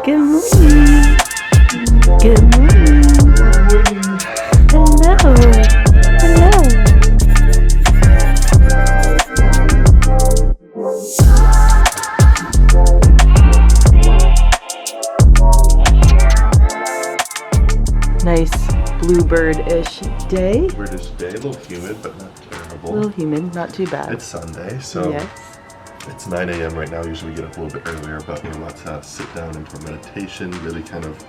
Good morning. Good morning. Hello. Hello. Nice bluebird-ish day. Bluebird-ish day, a little humid, but not terrible. A little humid, not too bad. It's Sunday, so yes. It's 9 a.m. right now. Usually we get up a little bit earlier, but we're about to sit down into a meditation, really kind of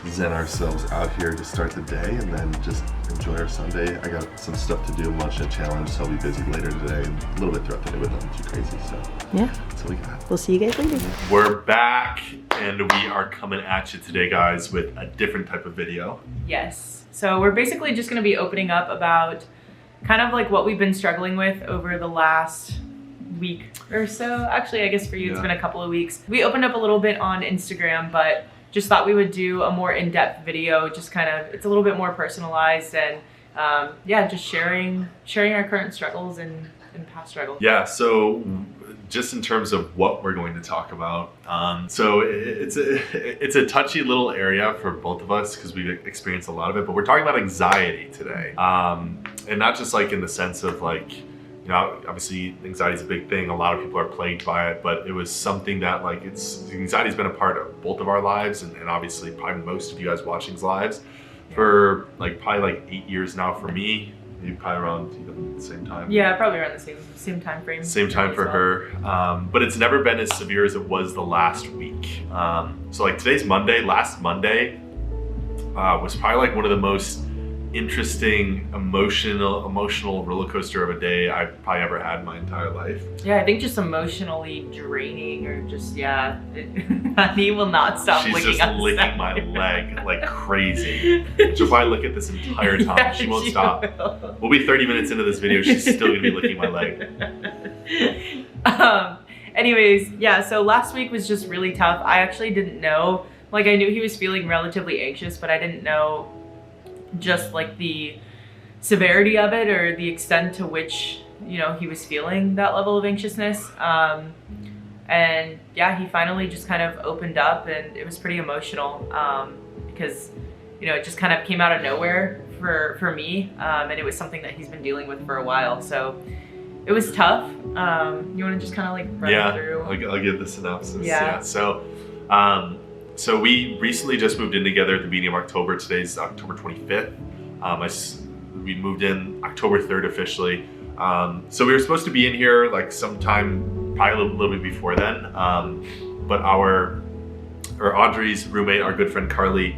zen ourselves out here to start the day, and then just enjoy our Sunday. I got some stuff to do, lunch and challenge, so I'll be busy later today and a little bit throughout the day, but nothing too crazy. So yeah, that's what we got. We'll see you guys later. We're back, and we are coming at you today, guys, with a different type of video. Yes. So we're basically just going to be opening up about kind of like what we've been struggling with over the last week or so. Actually, I guess for you, it's been a couple of weeks. We opened up a little bit on Instagram, but just thought we would do a more in-depth video, just kind of, it's a little bit more personalized and yeah, just sharing our current struggles and past struggles. Yeah, so just in terms of what we're going to talk about, so it's a touchy little area for both of us because we've experienced a lot of it, but we're talking about anxiety today. And not just like in the sense of like, you know, obviously anxiety is a big thing. A lot of people are plagued by it, but it was something that like anxiety's been a part of both of our lives and obviously probably most of you guys watching's lives for like probably like 8 years now for me. Maybe probably around even the same time. Yeah, probably around the same time frame. Same time for her. But it's never been as severe as it was the last week. So like today's Monday, last Monday was probably like one of the most interesting emotional roller coaster of a day I've probably ever had in my entire life. Yeah, I think just emotionally draining or just, yeah, he will not stop licking She's just licking my leg like crazy. Which if I lick it this entire time, Yeah, she won't she stop. will. We'll be 30 minutes into this video, she's still gonna be licking my leg. Anyways, yeah, so last week was just really tough. I actually didn't know, like I knew he was feeling relatively anxious, but I didn't know just like the severity of it or the extent to which, you know, he was feeling that level of anxiousness. And yeah, he finally just kind of opened up and it was pretty emotional because, you know, it just kind of came out of nowhere for me. And it was something that he's been dealing with for a while. So it was tough. You want to just kind of like run through? I'll give the synopsis. Yeah. So we recently just moved in together at the beginning of October. Today's October 25th. We moved in October 3rd officially. So we were supposed to be in here like sometime, probably a little bit before then. But Audrey's roommate, our good friend Carly,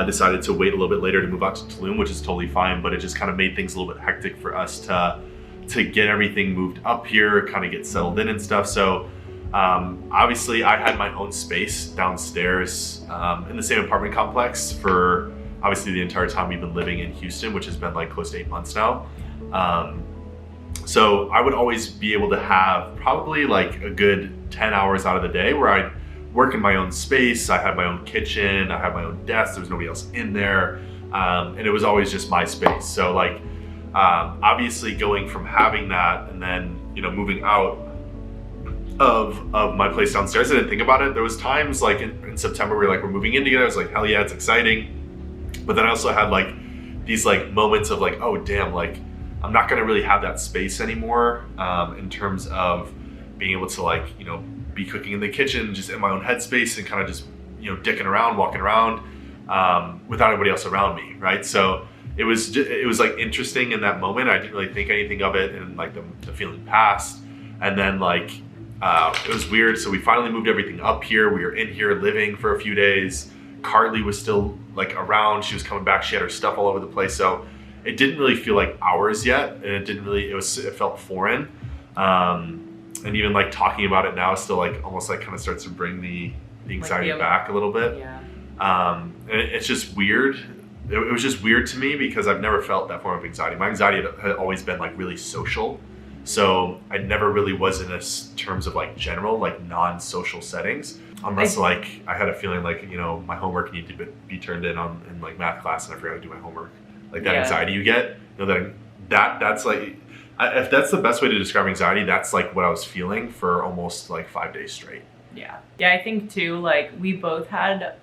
decided to wait a little bit later to move out to Tulum, which is totally fine. But it just kind of made things a little bit hectic for us to get everything moved up here, kind of get settled in and stuff. So obviously I had my own space downstairs in the same apartment complex for obviously the entire time we've been living in Houston, which has been like close to 8 months now. So I would always be able to have probably like a good 10 hours out of the day where I'd work in my own space. I had my own kitchen, I had my own desk, there was nobody else in there. And it was always just my space. So like obviously going from having that and then, you know, moving out of my place downstairs, I didn't think about it. There was times like in September where like we're moving in together. I was like, hell yeah, it's exciting. But then I also had like these like moments of like, oh damn, like I'm not gonna really have that space anymore in terms of being able to like, you know, be cooking in the kitchen, just in my own headspace and kind of just, you know, dicking around, walking around without anybody else around me, right? So it was like interesting in that moment. I didn't really think anything of it and like the feeling passed. And then like, it was weird. So we finally moved everything up here. We were in here living for a few days. Carly was still like around. She was coming back. She had her stuff all over the place. So it didn't really feel like ours yet. And it felt foreign. And even like talking about it now still like almost like kind of starts to bring the anxiety back a little bit. Yeah. And it's just weird. It was just weird to me because I've never felt that form of anxiety. My anxiety had always been like really social. So I never really was in this terms of like general, like non-social settings, unless like I had a feeling like, you know, my homework needed to be turned in like math class and I forgot to do my homework. Like that anxiety you get, you know, that's like, if that's the best way to describe anxiety, that's like what I was feeling for almost like 5 days straight. Yeah, I think too, like we both had,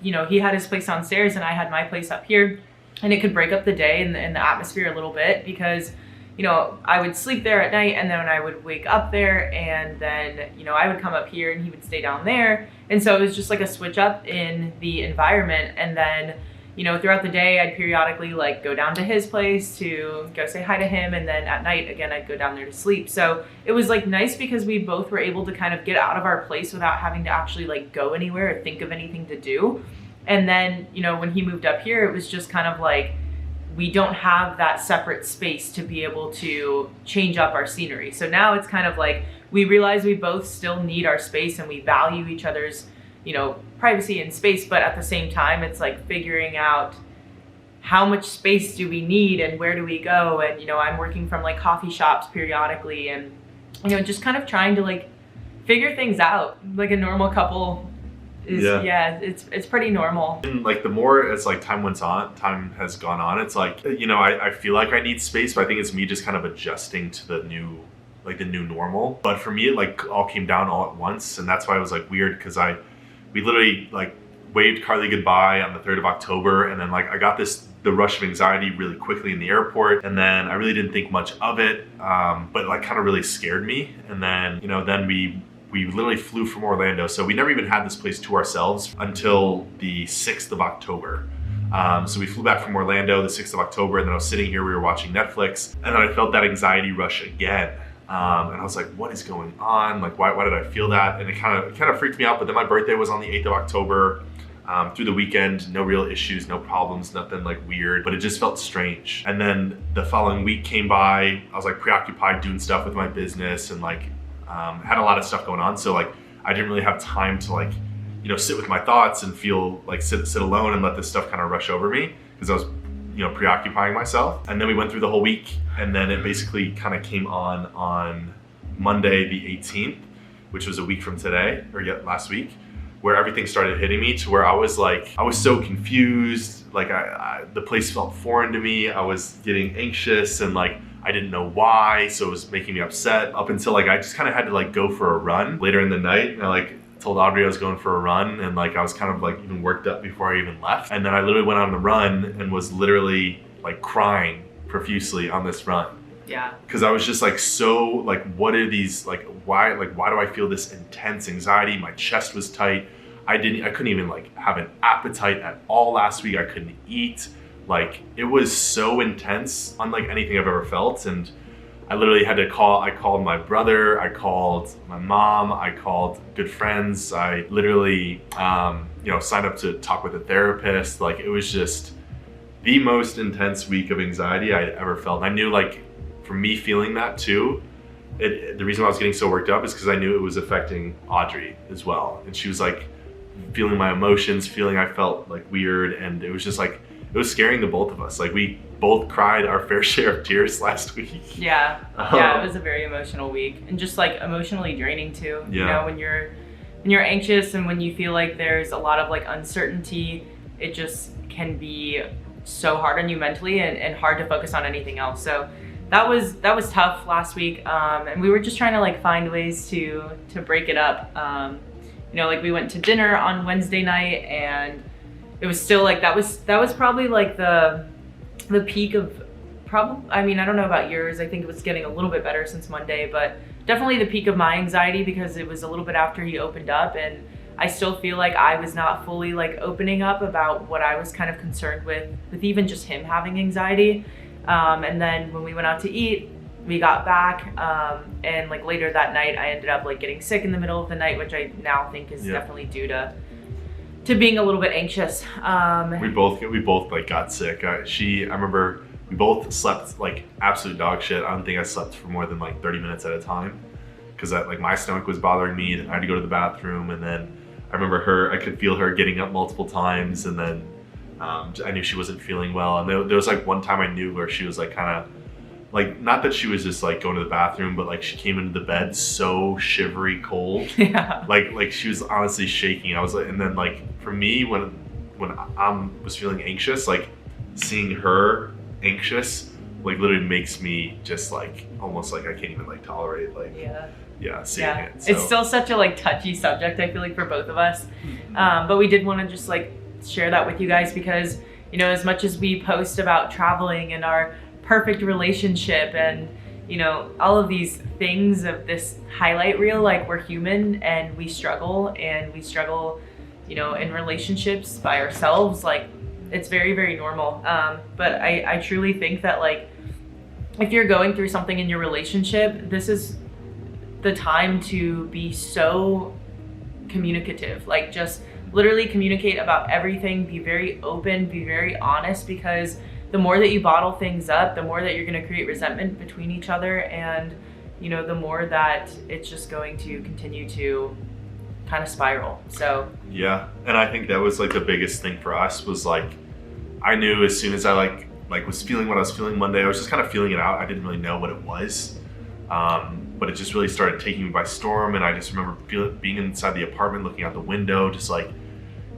you know, he had his place downstairs and I had my place up here, and it could break up the day and the atmosphere a little bit because, you know, I would sleep there at night and then I would wake up there, and then, you know, I would come up here and he would stay down there. And so it was just like a switch up in the environment. And then, you know, throughout the day, I'd periodically like go down to his place to go say hi to him. And then at night, again, I'd go down there to sleep. So it was like nice because we both were able to kind of get out of our place without having to actually like go anywhere or think of anything to do. And then, you know, when he moved up here, it was just kind of like, we don't have that separate space to be able to change up our scenery. So now it's kind of like, we realize we both still need our space and we value each other's, you know, privacy and space, but at the same time, it's like figuring out how much space do we need and where do we go? And, you know, I'm working from like coffee shops periodically and, you know, just kind of trying to like figure things out like a normal couple is, it's pretty normal. And like the more as like time has gone on, it's like, you know, I feel like I need space, but I think it's me just kind of adjusting to the new normal. But for me, it like all came down all at once, and that's why it was like weird because we literally like waved Carly goodbye on the 3rd of October, and then like I got the rush of anxiety really quickly in the airport, and then I really didn't think much of it, but it like kind of really scared me. And then, you know, then we literally flew from Orlando, so we never even had this place to ourselves until the 6th of October. So we flew back from Orlando the 6th of October, and then I was sitting here, we were watching Netflix, and then I felt that anxiety rush again. And I was like, what is going on? Like, why did I feel that? And it kind of freaked me out. But then my birthday was on the 8th of October. Through the weekend, no real issues, no problems, nothing like weird, but it just felt strange. And then the following week came by. I was like preoccupied doing stuff with my business and like had a lot of stuff going on. So like I didn't really have time to like, you know, sit with my thoughts and feel like sit alone and let this stuff kind of rush over me because I was, you know, preoccupying myself. And then we went through the whole week, and then it basically kind of came on Monday the 18th, which was a week from today, or last week, where everything started hitting me to where I was so confused. Like the place felt foreign to me. I was getting anxious and like I didn't know why, so it was making me upset up until like I just kind of had to like go for a run later in the night. And I like told Audrey I was going for a run, and like I was kind of like even worked up before I even left. And then I literally went on the run and was literally like crying profusely on this run. Yeah. Because I was just like, so like, what are these, like, why do I feel this intense anxiety? My chest was tight. I couldn't even like have an appetite at all last week. I couldn't eat. Like it was so intense, unlike anything I've ever felt. And I literally had to I called my brother, I called my mom, I called good friends. I literally, you know, signed up to talk with a therapist. Like it was just the most intense week of anxiety I'd ever felt. And I knew like for me feeling that too, the reason why I was getting so worked up is because I knew it was affecting Audrey as well. And she was like feeling my emotions, feeling I felt like weird. And it was just like, it was scaring the both of us. Like we both cried our fair share of tears last week. Yeah, yeah, it was a very emotional week and just like emotionally draining too. Yeah. You know, when you're anxious and when you feel like there's a lot of like uncertainty, it just can be so hard on you mentally and hard to focus on anything else. So that was tough last week, and we were just trying to like find ways to break it up. You know, like we went to dinner on Wednesday night, and it was still like that was probably like the peak of I mean, I don't know about yours. I think it was getting a little bit better since Monday, but definitely the peak of my anxiety because it was a little bit after he opened up, and I still feel like I was not fully like opening up about what I was kind of concerned with even just him having anxiety. And then when we went out to eat, we got back, and like later that night, I ended up like getting sick in the middle of the night, which I now think is definitely due to being a little bit anxious. We both like got sick. I remember we both slept like absolute dog shit. I don't think I slept for more than like 30 minutes at a time because like my stomach was bothering me, and I had to go to the bathroom. And then I remember I could feel her getting up multiple times, and then I knew she wasn't feeling well. And there was like one time I knew where she was like kind of like, not that she was just like going to the bathroom, but like she came into the bed so shivery cold. Yeah. Like she was honestly shaking. I was like, and then like for me, when I was feeling anxious, like seeing her anxious, like literally makes me just like, almost like I can't even like tolerate like yeah, seeing Yeah, it. So. it's still such a like touchy subject, I feel like, for both of us. But we did want to just like share that with you guys because, you know, as much as we post about traveling and our perfect relationship and, you know, all of these things of this highlight reel, like we're human and we struggle, you know, in relationships by ourselves. Like it's very, very normal. But I truly think that like if you're going through something in your relationship, this is the time to be so communicative. Like just literally communicate about everything, be very open, be very honest, because the more that you bottle things up, the more that you're going to create resentment between each other, and you know, the more that it's just going to continue to kind of spiral. So yeah, and I think that was like the biggest thing for us was like I knew as soon as I like was feeling what I was feeling Monday, I was just kind of feeling it out. I didn't really know what it was, but it just really started taking me by storm. And I just remember being inside the apartment, looking out the window, just like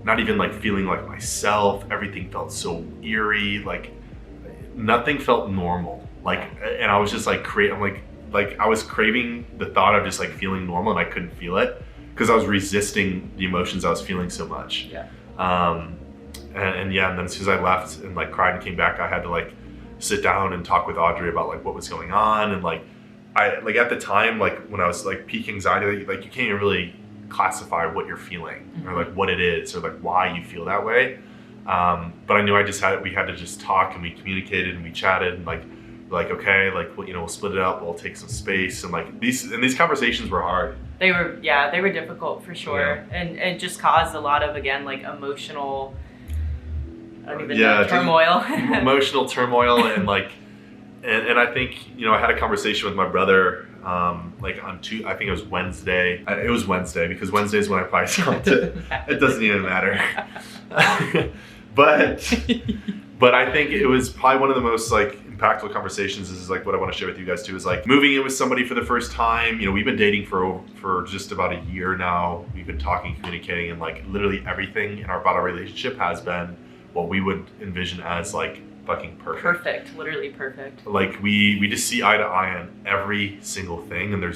not even like feeling like myself. Everything felt so eerie, like nothing felt normal. Like, and I was just like I'm like I was craving the thought of just like feeling normal, and I couldn't feel it because I was resisting the emotions I was feeling so much. yeah. And yeah, and then as soon as I left and like cried and came back, I had to like sit down and talk with Audrey about like what was going on. And like I like at the time, like when I was like peak anxiety, like you can't even really classify what you're feeling or like what it is or like why you feel that way. But I knew we had to just talk, and we communicated and we chatted and like okay, like well, you know, we'll split it up, we'll take some space, and like these conversations were hard. They were difficult for sure. Yeah. And it just caused a lot of, again, like emotional, I don't even Yeah, know, turmoil. Emotional turmoil. And like and I think, you know, I had a conversation with my brother like on I think it was Wednesday. It was Wednesday because Wednesday is when I probably talked it. It doesn't even matter. but I think it was probably one of the most like impactful conversations. This is like what I want to share with you guys too, is like moving in with somebody for the first time. You know, we've been dating for just about a year now. We've been talking, communicating, and like literally everything about our relationship has been what we would envision as like fucking perfect. Literally perfect. Like we just see eye to eye on every single thing, and there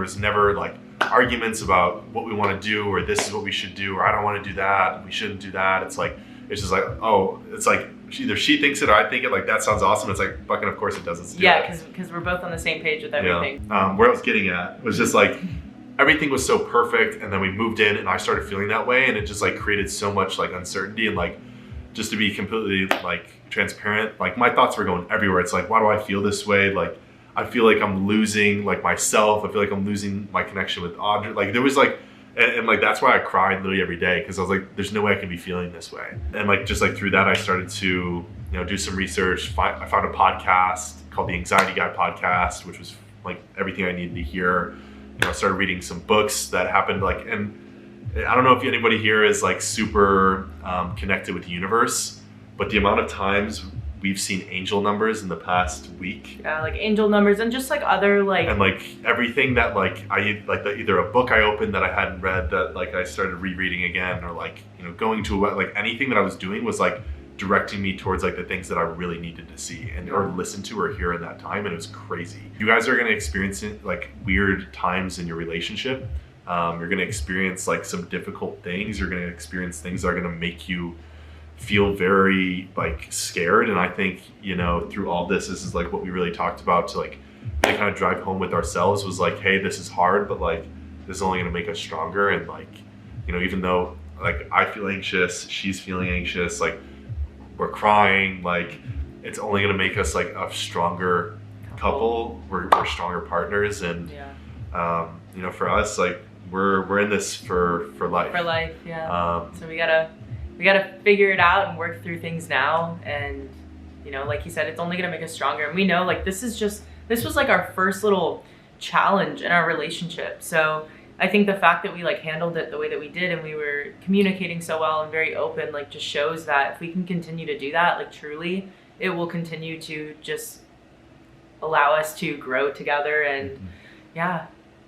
was never like arguments about what we want to do, or this is what we should do, or I don't want to do that, we shouldn't do that. It's just like, oh, it's like either she thinks it or I think it, like that sounds awesome. It's like fucking of course it does. Let's do it. Because we're both on the same page with everything. Yeah. Where I was getting at was just like everything was so perfect, and then we moved in and I started feeling that way, and it just like created so much like uncertainty. And like just to be completely like transparent, like my thoughts were going everywhere. It's like, why do I feel this way? Like I feel like I'm losing like myself. I feel like I'm losing my connection with Audrey. Like there was like, and like that's why I cried literally every day, because I was like, there's no way I can be feeling this way. And like just like through that, I started to, you know, do some research. I found a podcast called the Anxiety Guy Podcast, which was like everything I needed to hear. You know, I started reading some books that happened like, and I don't know if anybody here is like super connected with the universe, but the amount of times we've seen angel numbers in the past week. Yeah, like angel numbers and just like other like. And like everything that like either a book I opened that I hadn't read that like I started rereading again, or like, you know, going to like anything that I was doing was like directing me towards like the things that I really needed to see and or listen to or hear in that time. And it was crazy. You guys are going to experience like weird times in your relationship. You're going to experience like some difficult things. You're going to experience things that are going to make you feel very like scared. And I think, you know, through all this is like what we really talked about to like really kind of drive home with ourselves was like, hey, this is hard, but like this is only going to make us stronger. And like, you know, even though like I feel anxious, she's feeling anxious, like we're crying, like it's only going to make us like a stronger couple. We're stronger partners. And you know, for us, like we're in this for life. For life, yeah. So we gotta figure it out and work through things now. And you know, like you said, it's only gonna make us stronger. And we know like this was like our first little challenge in our relationship. So I think the fact that we like handled it the way that we did and we were communicating so well and very open, like just shows that if we can continue to do that, like truly, it will continue to just allow us to grow together and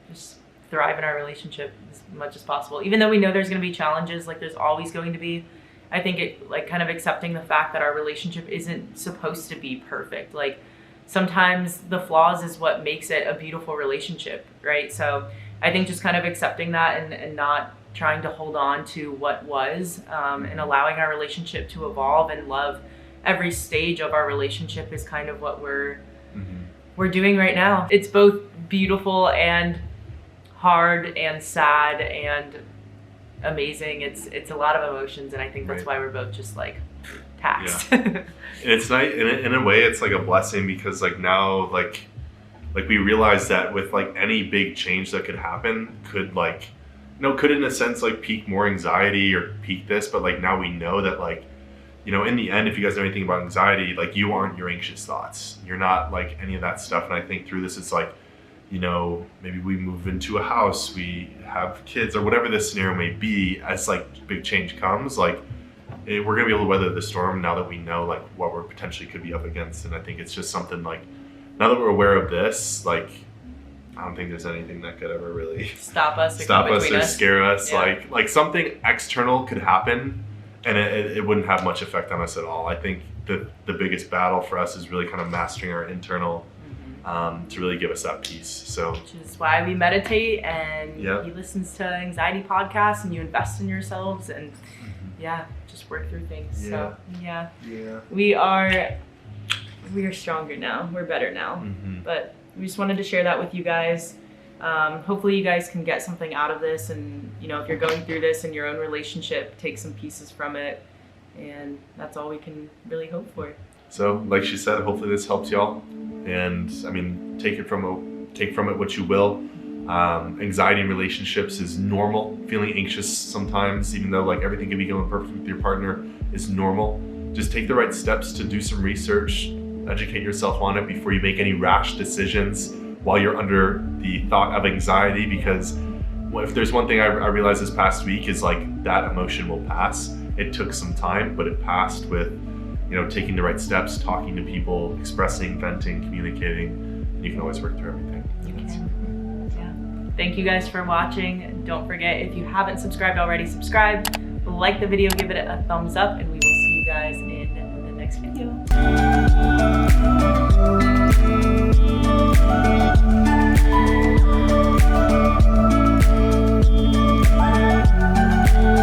just thrive in our relationship as much as possible. Even though we know there's going to be challenges, like there's always going to be, I think it like kind of accepting the fact that our relationship isn't supposed to be perfect. Like sometimes the flaws is what makes it a beautiful relationship, right? So I think just kind of accepting that and not trying to hold on to what was, and allowing our relationship to evolve and love every stage of our relationship is kind of what we're doing right now. It's both beautiful and hard and sad and amazing. It's a lot of emotions, and I think that's why we're both just like taxed. And it's nice in a way. It's like a blessing because like now like we realize that with like any big change that could happen could like could in a sense like peak more anxiety or peak this, but like now we know that like in the end, if you guys know anything about anxiety, like you aren't your anxious thoughts. You're not like any of that stuff. And I think through this, it's like, maybe we move into a house, we have kids or whatever this scenario may be, as like big change comes, like we're going to be able to weather the storm now that we know like what we're potentially could be up against. And I think it's just something like, now that we're aware of this, like, I don't think there's anything that could ever really stop us or scare us. Yeah. Like something external could happen and it wouldn't have much effect on us at all. I think the biggest battle for us is really kind of mastering our internal to really give us that peace. So, which is why we meditate and he listens to anxiety podcasts and you invest in yourselves and just work through things. So we are stronger now. We're better now. But we just wanted to share that with you guys. Hopefully you guys can get something out of this, and if you're going through this in your own relationship, take some pieces from it, and that's all we can really hope for. So like she said, hopefully this helps y'all, and I mean take from it what you will. Anxiety in relationships is normal. Feeling anxious sometimes, even though like everything can be going perfect with your partner, is normal. Just take the right steps to do some research, educate yourself on it before you make any rash decisions while you're under the thought of anxiety, because if there's one thing I realized this past week is like that emotion will pass. It took some time, but it passed with taking the right steps, talking to people, expressing, venting, communicating. You can always work through everything. You can. Yeah. Thank you guys for watching. Don't forget, if you haven't subscribed already, subscribe, like the video, give it a thumbs up, and we will see you guys in the next video.